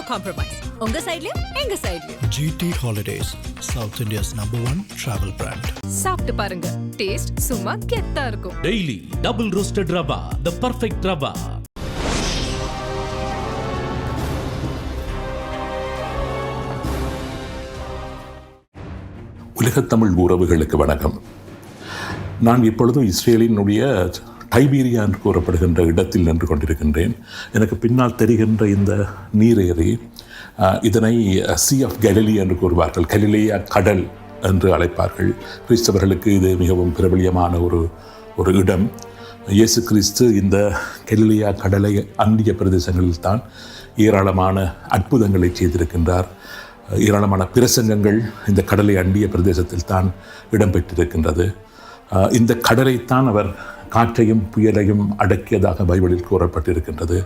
Compromise. உங்க சைடுலயும் எங்க சைடுலயும். GT Holidays, South India's #1 travel brand. சாப்பிட்டு பாருங்க, டேஸ்ட் சும்மா கெத்தா இருக்கும். டெய்லி டபுள் ரோஸ்டட் ரவா, தி பெர்ஃபெக்ட் ரவா. உலகத்தமிழ் உறவுகளுக்கு வணக்கம். நான் இப்பொழுது இஸ்ரேலினுடைய டைபீரியா என்று கூறப்படுகின்ற இடத்தில் நின்று கொண்டிருக்கின்றேன். எனக்கு பின்னால் தெரிகின்ற இந்த நீரேறி, இதனை சி ஆஃப் கலிலி என்று கூறுவார்கள். கலிலேயா கடல் என்று அழைப்பார்கள். கிறிஸ்தவர்களுக்கு இது மிகவும் பிரபலியமான ஒரு இடம். இயேசு கிறிஸ்து இந்த கலிலேயா கடலை அண்டிய பிரதேசங்களில் தான் ஏராளமான அற்புதங்களை செய்திருக்கின்றார். ஏராளமான பிரசங்கங்கள் இந்த கடலை அண்டிய பிரதேசத்தில் தான் இடம்பெற்றிருக்கின்றது. இந்த கடலைத்தான் அவர் காற்றையும் புயலையும் அடக்கியதாக பைபிளில் கூறப்பட்டிருக்கின்றது.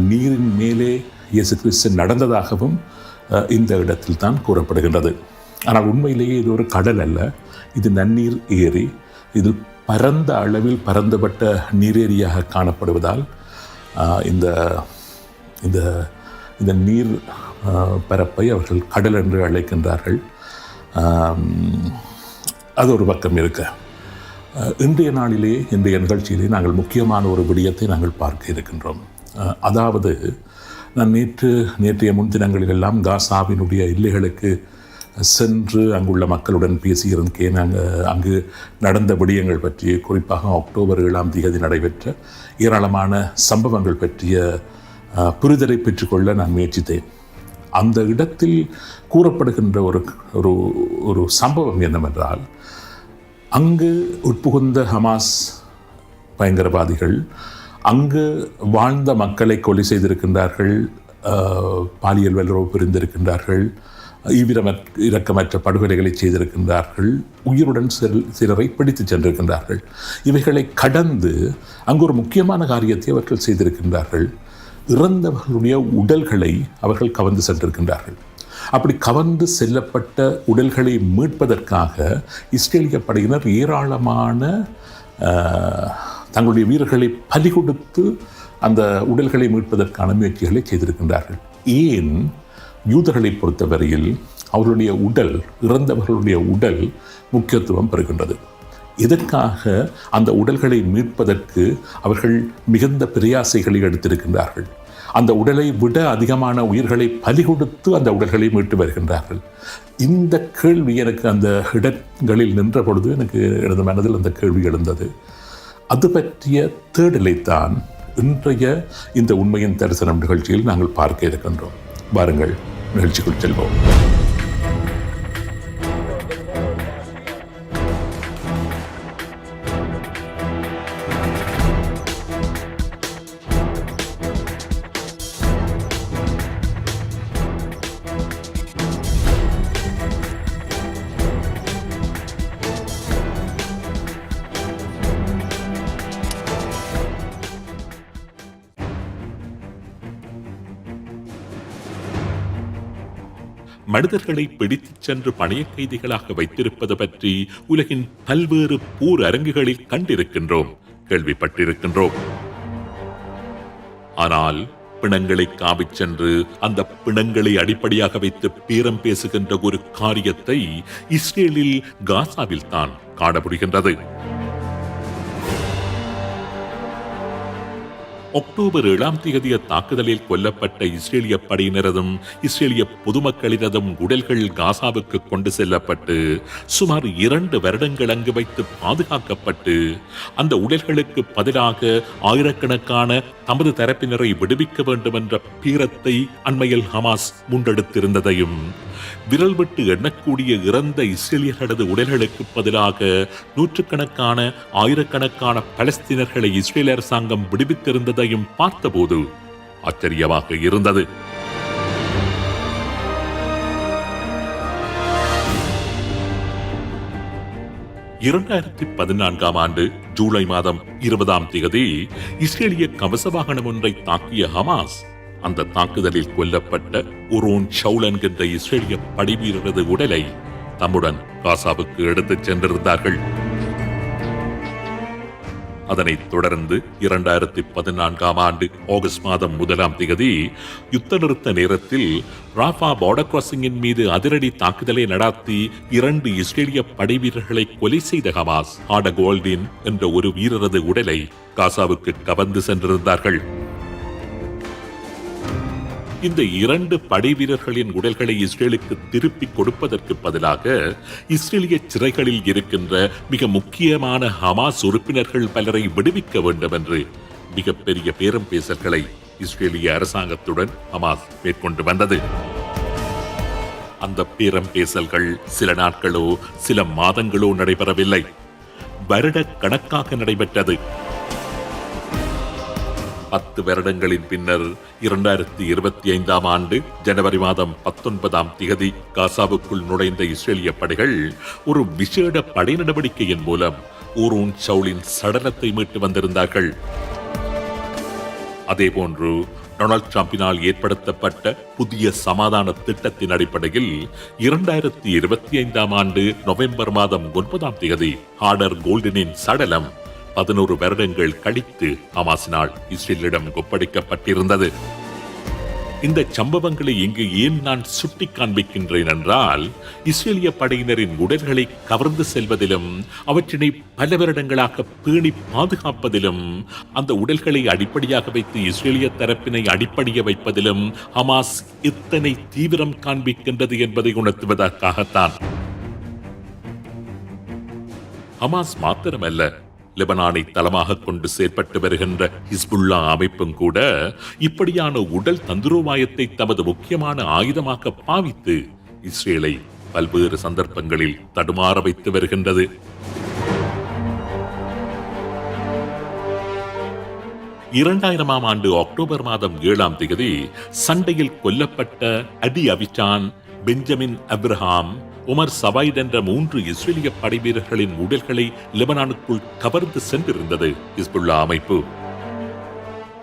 நீரின் மேலே இயேசு கிறிஸ்து நடந்ததாகவும் இந்த இடத்தில் தான் கூறப்படுகின்றது. ஆனால் உண்மையிலேயே இது ஒரு கடல் அல்ல, இது நன்னீர் ஏரி. இது பரந்த அளவில் பரந்துபட்ட நீரேரியாக காணப்படுவதால் இந்த இந்த இந்த நீர் பரப்பை அவர்கள் கடல் என்று அழைக்கின்றார்கள். அது ஒரு பக்கம் இருக்க, இன்றைய நாளிலே இன்றைய நிகழ்ச்சியிலே நாங்கள் முக்கியமான ஒரு விடயத்தை நாங்கள் பார்க்க இருக்கின்றோம். அதாவது நான் நேற்றைய முன்தினங்களிலெல்லாம் காசாவினுடைய எல்லைகளுக்கு சென்று அங்குள்ள மக்களுடன் பேசியிருந்தேன். அங்கு நடந்த விடயங்கள் பற்றி, குறிப்பாக அக்டோபர் 7 நடைபெற்ற ஏராளமான சம்பவங்கள் பற்றிய புரிதலை பெற்றுக்கொள்ள நான் முயற்சித்தேன். அந்த இடத்தில் கூறப்படுகின்ற ஒரு சம்பவம் என்னவென்றால், அங்கு உட்புகுந்த ஹமாஸ் பயங்கரவாதிகள் அங்கு வாழ்ந்த மக்களை கொலை செய்திருக்கின்றார்கள், பாலியல் வல்லுறவு புரிந்திருக்கின்றார்கள், இரக்கமற்ற படுகொலைகளை செய்திருக்கின்றார்கள், உயிருடன் சிலரை பிடித்து சென்றிருக்கின்றார்கள். இவைகளை கடந்து அங்கு ஒரு முக்கியமான காரியத்தை அவர்கள் செய்திருக்கின்றார்கள். இறந்தவர்களுடைய உடல்களை அவர்கள் கவர்ந்து சென்றிருக்கின்றார்கள். அப்படி கவர்ந்து செல்லப்பட்ட உடல்களை மீட்பதற்காக இஸ்ரேலிய படையினர் ஏராளமான தங்களுடைய வீரர்களை பலி கொடுத்து அந்த உடல்களை மீட்பதற்கான முயற்சிகளை செய்திருக்கின்றார்கள். ஏன் யூதர்களை பொறுத்தவரையில் அவர்களுடைய உடல், இறந்தவர்களுடைய உடல் முக்கியத்துவம் பெறுகின்றது. இதற்காக அந்த உடல்களை மீட்பதற்கு அவர்கள் மிகுந்த பிரயாசைகளை எடுத்திருக்கின்றார்கள். அந்த உடலை விட அதிகமான உயிர்களை பலி கொடுத்து அந்த உடல்களை மீட்டு வருகின்றார்கள். இந்த கேள்வி எனக்கு அந்த இடங்களில் நின்ற பொழுது எனது மனதில் அந்த கேள்வி எழுந்தது. அது பற்றிய தேடலைத்தான் இன்றைய இந்த உண்மையின் தரிசனம் நிகழ்ச்சியில் நாங்கள் பார்க்க இருக்கின்றோம். வாருங்கள், நிகழ்ச்சிக்குள் செல்வோம். மனிதர்களை பிடித்துச் சென்று பணைய கைதிகளாக வைத்திருப்பது பற்றி உலகின் பல்வேறு போர் அரங்குகளில் கண்டிருக்கின்றோம், கேள்விப்பட்டிருக்கின்றோம். ஆனால் பிணங்களை காவிச் சென்று அந்த பிணங்களை அடிப்படையாக வைத்து பேரம் பேசுகின்ற ஒரு காரியத்தை இஸ்ரேலில் காசாவில் தான் காண முடிகின்றது. அக்டோபர் 7 தாக்குதலில் கொல்லப்பட்ட இஸ்ரேலிய படையினரதும் இஸ்ரேலிய பொதுமக்களினதும் உடல்கள் காசாவுக்கு கொண்டு செல்லப்பட்டு சுமார் 2 வருடங்கள் அங்கு வைத்து பாதுகாக்கப்பட்டு அந்த உடல்களுக்கு பதிலாக ஆயிரக்கணக்கான தமது தரப்பினரை விடுவிக்க வேண்டும் என்ற பீரத்தை அண்மையில் ஹமாஸ் முன்னெடுத்திருந்ததையும், விரல் விட்டு எண்ணக்கூடிய இறந்த இஸ்ரேலியர்களது உடல்களுக்கு பதிலாக நூற்றுக்கணக்கான ஆயிரக்கணக்கான பலஸ்தீனர்களை இஸ்ரேல் அரசாங்கம் விடுவித்திருந்ததையும் பார்த்தபோது ஆச்சரியமாக இருந்தது. ஆண்டு ஜூலை 20 இஸ்ரேலிய கவச வாகனம் ஒன்றை தாக்கிய ஹமாஸ் அந்த தாக்குதலில் கொல்லப்பட்ட ஒரோன் ஷவுல் என்கின்ற இஸ்ரேலிய படைவீரரது உடலை தம்முடன் காசாவுக்கு எடுத்துச் சென்றிருந்தார்கள். அதனைத் தொடர்ந்து 2014 ஆண்டு ஆகஸ்ட் மாதம் 1ஆம் தேதி யுத்த நிறுத்த நேரத்தில் ராஃபா பார்டர் கிராசிங்கின் மீது அதிரடி தாக்குதலை நடாத்தி 2 இஸ்ரேலிய படை வீரர்களை கொலை செய்த ஹமாஸ் ஆட கோல்டின் என்ற ஒரு வீரரது உடலை காசாவுக்கு கவர்ந்து சென்றிருந்தார்கள். இந்த 2 படை வீரர்களின் உடல்களை இஸ்ரேலுக்கு திருப்பி கொடுப்பதற்கு பதிலாக இஸ்ரேலிய சிறைகளில் இருக்கின்ற மிக முக்கியமான ஹமாஸ் உறுப்பினர்கள் பலரை விடுவிக்க வேண்டும் என்று மிகப்பெரிய பேரம் பேசல்களை இஸ்ரேலிய அரசாங்கத்துடன் ஹமாஸ் மேற்கொண்டு வந்தது. அந்த பேரம் பேசல்கள் சில நாட்களோ சில மாதங்களோ நடைபெறவில்லை, வருட கணக்காக நடைபெற்றது. 10 வருடங்களின் பின்னர் 2025ஆம் ஆண்டு ஜனவரி மாதம் 19ஆம் தேதி காசாவுக்குள் நுழைந்த இஸ்ரேலிய படைகள் ஒரு விசேட படை நடவடிக்கையின் மூலம் ஓரோன் ஷவுலின் சடலத்தை மீட்டு வந்திருந்தார்கள். அதேபோன்று டொனால்ட் ட்ரம்பினால் ஏற்படுத்தப்பட்ட புதிய சமாதான திட்டத்தின் அடிப்படையில் 2025ஆம் ஆண்டு நவம்பர் மாதம் 9ஆம் தேதி ஆடர் கோல்டனின் சடலம் 11 வருடங்கள் கழித்து ஹமாஸினால் இஸ்ரேலிடம் ஒப்படைக்கப்பட்டிருந்தது. இந்த சம்பவங்களை இங்கு ஏன் நான் சுட்டி காண்பிக்கின்றேன் என்றால், இஸ்ரேலிய படையினரின் உடல்களை கவர்ந்து செல்வதிலும் அவற்றினை பல வருடங்களாக பேணி பாதுகாப்பதிலும் அந்த உடல்களை அடிப்படையாக வைத்து இஸ்ரேலிய தரப்பினை அடிப்படைய வைப்பதிலும் ஹமாஸ் எத்தனை தீவிரம் காண்பிக்கின்றது என்பதை உணர்த்துவதற்காகத்தான். ஹமாஸ் மாத்திரமல்ல, லெபனானை தளமாக கொண்டு செயற்பட்டு வருகின்ற ஹிஸ்புல்லா அமைப்பும் கூட இப்படியான உடல் தந்திரோபாயத்தை தமது முக்கியமான ஆயுதமாக பாவித்து இஸ்ரேலை பல்வேறு சந்தர்ப்பங்களில் தடுமாற வைத்து வருகின்றது. இரண்டாயிரமாம் ஆண்டு அக்டோபர் மாதம் 7ஆம் தேதி சண்டையில் கொல்லப்பட்ட அடி அவிச்சான், பெஞ்சமின் அப்ரஹாம், உமர் சவாயிட் என்ற 3 இஸ்ரேலிய படை வீரர்களின் உடல்களை லெபனானுக்குள் கவர்ந்து சென்றிருந்தது ஹிஸ்புல்லா அமைப்பு.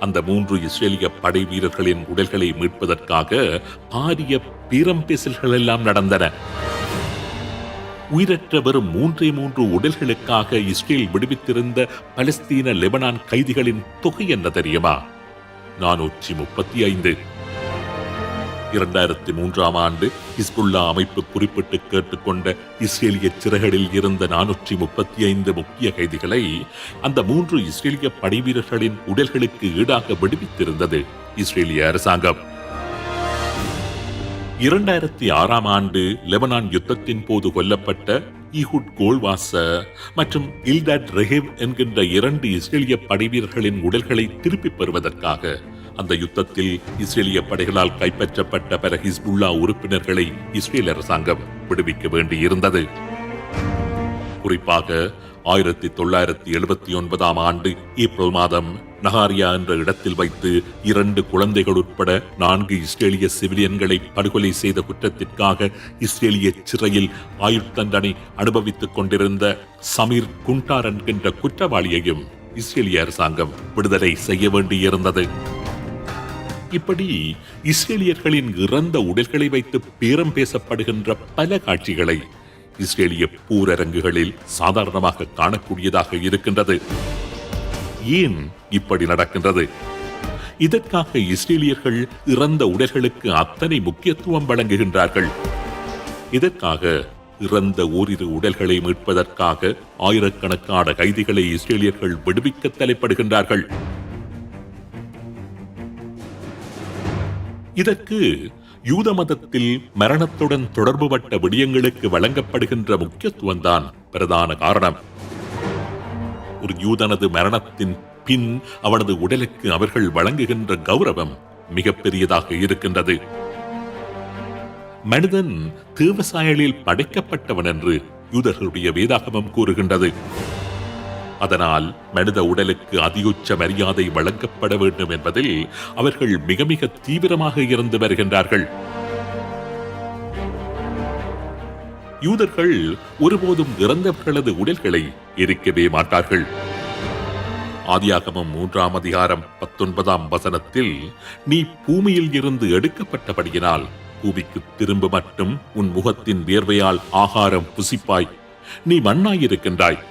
அந்த 3 இஸ்ரேலிய படை வீரர்களின் உடல்களை மீட்பதற்காக பாரிய பேரம் பேசல்கள் எல்லாம் நடந்தன. உயிரற்ற வெறும் 3 உடல்களுக்காக இஸ்ரேல் விடுவித்திருந்த பலஸ்தீன லெபனான் கைதிகளின் தொகை என்ன தெரியுமா? 435. 2003ஆம் ஆண்டு ஹிஸ்புல்லா அமைப்பு குறிப்பிட்டு கேட்டுக்கொண்ட இஸ்ரேலிய சிறைகளில் இருந்த 435 முக்கிய கைதிகளை அந்த 3 இஸ்ரேலிய படை வீரர்களின் உடல்களுக்கு ஈடாக விடுவித்திருந்தது இஸ்ரேலிய அரசாங்கம். 2006ஆம் ஆண்டு லெபனான் யுத்தத்தின் போது கொல்லப்பட்ட ஈஹுட் கோல்வாச மற்றும் இல்டாட் ரெஹேவ் என்கின்ற 2 இஸ்ரேலிய படை வீரர்களின் உடல்களை திருப்பிப் பெறுவதற்காக அந்த யுத்தத்தில் இஸ்ரேலிய படைகளால் கைப்பற்றப்பட்ட பல ஹிஸ்புல்லா உறுப்பினர்களை இஸ்ரேல் அரசாங்கம் விடுவிக்க வேண்டியிருந்தது. குறிப்பாக 1979ஆம் ஆண்டு ஏப்ரல் மாதம் நஹாரியா என்ற இடத்தில் வைத்து 2 குழந்தைகள் உட்பட 4 இஸ்ரேலிய சிவிலியன்களை படுகொலை செய்த குற்றத்திற்காக இஸ்ரேலிய சிறையில் ஆயுள் தண்டனை அனுபவித்துக் கொண்டிருந்த சமீர் குண்டார் என்கின்ற குற்றவாளியையும் இஸ்ரேலிய அரசாங்கம் விடுதலை செய்ய வேண்டியிருந்தது. இப்படி இஸ்ரேலியர்களின் இறந்த உடல்களை வைத்து பேரம் பேசப்படுகின்ற பல காட்சிகளை இஸ்ரேலிய போரரங்குகளில் சாதாரணமாக காணக்கூடியதாக இருக்கின்றது. ஏன் இப்படி நடக்கின்றது? இதற்காக இஸ்ரேலியர்கள் இறந்த உடல்களுக்கு அத்தனை முக்கியத்துவம் வழங்குகின்றார்கள். இதற்காக இறந்த ஓரிரு உடல்களை மீட்பதற்காக ஆயிரக்கணக்கான கைதிகளை இஸ்ரேலியர்கள் விடுவிக்க தலைப்படுகின்றார்கள். இதற்கு யூத மதத்தில் மரணத்துடன் தொடர்புபட்ட விடயங்களுக்கு வழங்கப்படுகின்ற முக்கியத்துவம்தான் பிரதான காரணம். ஒரு யூதனது மரணத்தின் பின் அவனது உடலுக்கு அவர்கள் வழங்குகின்ற கௌரவம் மிகப்பெரியதாக இருக்கின்றது. மனிதன் தேவசாயலில் படைக்கப்பட்டவன் என்று யூதர்களுடைய வேதாகமம் கூறுகின்றது. அதனால் மனித உடலுக்கு அதியுச்ச மரியாதை வழங்கப்பட வேண்டும் என்பதில் அவர்கள் மிக மிக தீவிரமாக இருந்து வருகின்றார்கள். யூதர்கள் ஒருபோதும் இறந்தவர்களது உடல்களை எரிக்கவே மாட்டார்கள். ஆதியாகமம் 3ஆம் அதிகாரம் 19ஆம் வசனத்தில், நீ பூமியில் இருந்து எடுக்கப்பட்டபடியினால் பூமிக்கு திரும்ப மட்டும் உன் முகத்தின் வியர்வையால் ஆகாரம் புசிப்பாய், நீ மண்ணாயிருக்கின்றாய்,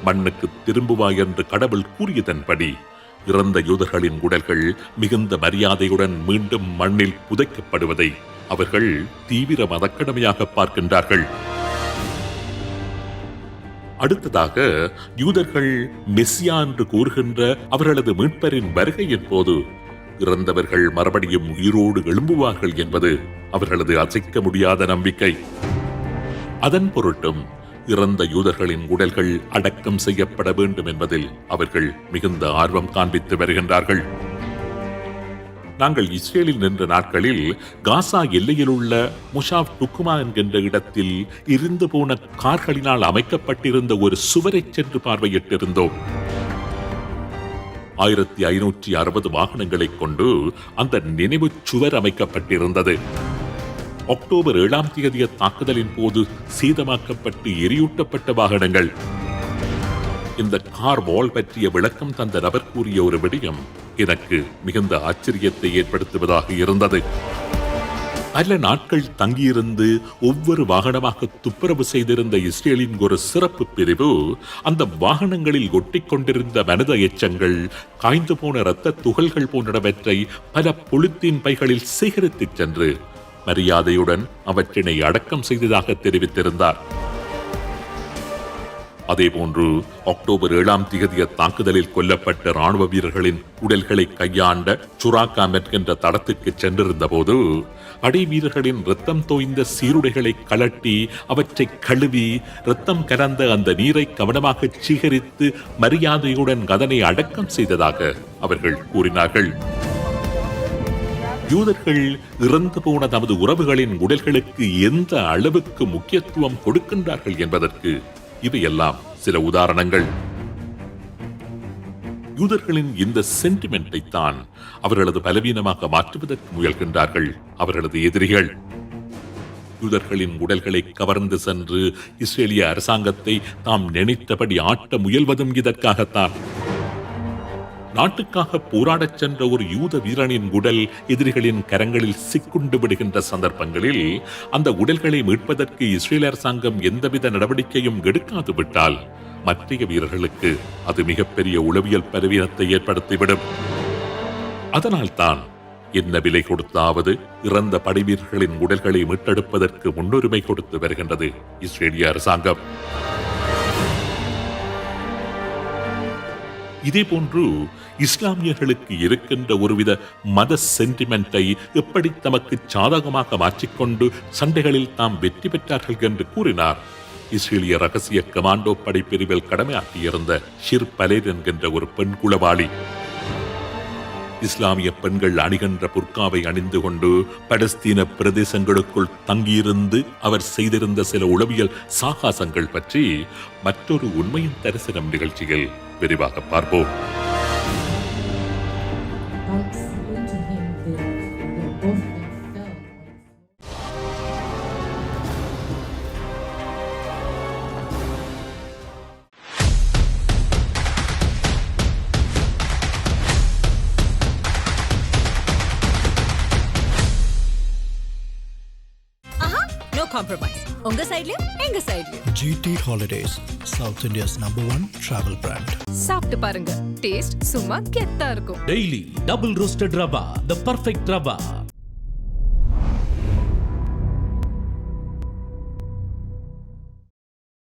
மண்ணுக்கு திரும்புவாய் என்று கடவுள் கூறியதன்படி இறந்த யூதர்களின் உடல்கள் மிகுந்த மரியாதையுடன் மீண்டும் மண்ணில் புதைக்கப்படுவதை அவர்கள் தீவிர மதக்கடமையாக பார்க்கின்றார்கள். அடுத்ததாக யூதர்கள் மெசியா என்று கூறுகின்ற அவர்களது மீட்பரின் வருகையின் போது இறந்தவர்கள் மறுபடியும் உயிரோடு எழும்புவார்கள் என்பது அவர்களது அசைக்க முடியாத நம்பிக்கை. அதன் பொருட்டும் இறந்த யூதர்களின் உடல்கள் அடக்கம் செய்யப்பட வேண்டும் என்பதில் அவர்கள் மிகுந்த ஆர்வம் காண்பித்து வருகின்றார்கள். நாங்கள் இஸ்ரேலில் நின்ற நாட்களில் காசா எல்லையில் உள்ள முஷாப் டுக்குமா என்கின்ற இடத்தில் இருந்து போன கார்களினால் அமைக்கப்பட்டிருந்த ஒரு சுவரை சென்று பார்வையிட்டிருந்தோம். 1560 வாகனங்களை கொண்டு அந்த நினைவு சுவர் அமைக்கப்பட்டிருந்தது. அக்டோபர் 7ஆம் தேதிய தாக்குதலின் போது சேதமாக்கப்பட்டு எரியூட்டப்பட்ட வாகனங்கள். இந்த கார் வால் பற்றிய விளக்கம் தந்த நபர் கூறிய ஒரு விடயம் எனக்கு மிகுந்த ஆச்சரியத்தை ஏற்படுத்துவதாக இருந்தது. பல நாட்கள் தங்கியிருந்து ஒவ்வொரு வாகனமாக துப்புரவு செய்திருந்த இஸ்ரேலின் ஒரு சிறப்பு பிரிவு அந்த வாகனங்களில் ஒட்டிக்கொண்டிருந்த மனித எச்சங்கள், காய்ந்து போன இரத்த துகள்கள் போன்றவற்றை பல பொலித்தீன் பைகளில் சேகரித்து சென்று மரியாதையுடன் அவற்றினை அடக்கம் செய்ததாக தெரிவித்திருந்தார். அதேபோன்று அக்டோபர் 7ஆம் தேதிய தாக்குதலில் கொல்லப்பட்ட ராணுவ வீரர்களின் உடல்களை கையாண்ட சுராகாமெட் என்ற தடத்துக்கு சென்றிருந்த போது படை வீரர்களின் இரத்தம் தோய்ந்த சீருடைகளை கலட்டி அவற்றை கழுவி இரத்தம் கலந்த அந்த நீரை கவனமாக சீகரித்து மரியாதையுடன் அதனை அடக்கம் செய்ததாக அவர்கள் கூறினார்கள். யூதர்கள் இறந்து போன தமது உறவுகளின் உடல்களுக்கு எந்த அளவுக்கு முக்கியத்துவம் கொடுக்கின்றார்கள் என்பதற்கு இவையெல்லாம் சில உதாரணங்கள். யூதர்களின் இந்த சென்டிமெண்டை தான் அவர்களது பலவீனமாக மாற்றுவதற்கு முயல்கின்றார்கள் அவர்களது எதிரிகள். யூதர்களின் உடல்களை கவர்ந்து சென்று இஸ்ரேலிய அரசாங்கத்தை தாம் நினைத்தபடி ஆட்ட முயல்வதும் இதற்காகத்தான். நாட்டுக்காக போராடச் சென்ற ஒரு யூத வீரனின் உடல் எதிரிகளின் கரங்களில் சிக்குண்டு விடுகின்ற சந்தர்ப்பங்களில் அந்த உடல்களை மீட்பதற்கு இஸ்ரேல் அரசாங்கம் எந்தவித நடவடிக்கையும் எடுக்காது விட்டால் மற்ற வீரர்களுக்கு அது மிகப்பெரிய உளவியல் பலவீனத்தை ஏற்படுத்திவிடும். அதனால்தான் என்ன விலை கொடுத்தாவது இறந்த படை வீரர்களின் உடல்களை மீட்டெடுப்பதற்கு முன்னுரிமை கொடுத்து வருகின்றது இஸ்ரேலிய அரசாங்கம். இதேபோன்று இஸ்லாமியர்களுக்கு இருக்கின்ற ஒருவித மத சென்டிமெண்டை எப்படி தமக்கு சாதகமாக மாற்றிக்கொண்டு சண்டைகளில் தாம் வெற்றி பெற்றார்கள் என்று கூறினார் இஸ்ரேலிய ரகசிய கமாண்டோ படைப்பிரிவில் கடமையாற்றியிருந்த ஷிர் பலேர் என்கின்ற ஒரு பெண் குளவாளி. இஸ்லாமிய பெண்கள் அணிகின்ற புர்காவை அணிந்து கொண்டு பலஸ்தீன பிரதேசங்களுக்குள் தங்கியிருந்து அவர் செய்திருந்த சில உளவியல் சாகாசங்கள் பற்றி மற்றொரு உண்மையின் தரிசனம் நிகழ்ச்சியில் விரிவாக பார்ப்போம். காம்ப்ரமைஸ். உங்க சைடுலயும் எங்க சைடுலயும். GT Holidays, South India's #1 travel brand. சாப்பிட்டு பாருங்க, டேஸ்ட் சும்மா கெத்தா இருக்கும். Daily double roasted rava, the perfect rava.